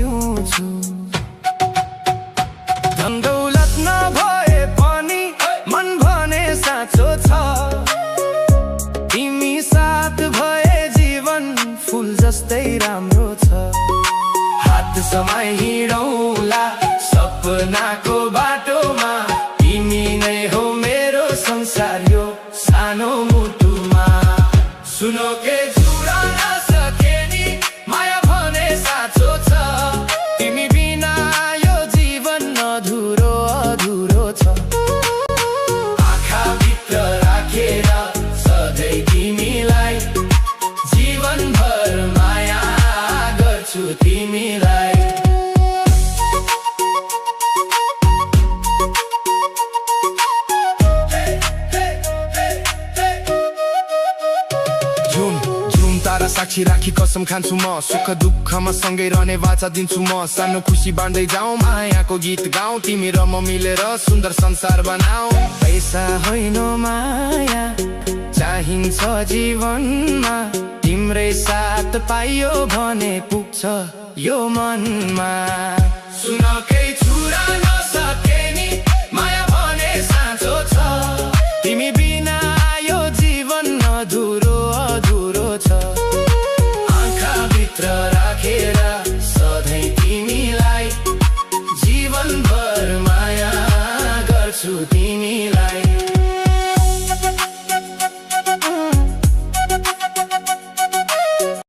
जिउँछु। धन दौलत नभए पनि मन भने साँचो छ। तिमी साथ भए जीवन फुल जस्तै राम्रो छ। हात समाई हिँडौँला सपनाको बाटोमा, तिमी नै हो मेरो संसार यो सानो मुटुमा। सुनो के जुरा नसके नि माया भने साँचो छ। तिमी बिना यो जीवन अधुरो अधुरो छ। आँखाभित्र राखेर सधैँ तिमीलाई, जीवनभर माया गर्छु तिमीलाई। तारा साक्षी राखी कसम खान्छु म, सुख दुःखमा सँगै रहने वाचा दिन्छु म। सानो खुसी बाँड्दै जाउँ, मायाको गीत गाउँ, तिमी र म मिलेर सुन्दर संसार बनाऊ। पैसा होइन माया चाहिन्छ जीवनमा, तिम्रै साथ पाइयो भने पुग्छ यो मनमा। सुन केही छुरा नसके नि माया भने साँचो छ। तिमी बिना यो जीवन अधुरो अधुरो छ। आँखाभित्र राखेर सधैँ तिमीलाई, जीवनभर माया गर्छु तिमीलाई।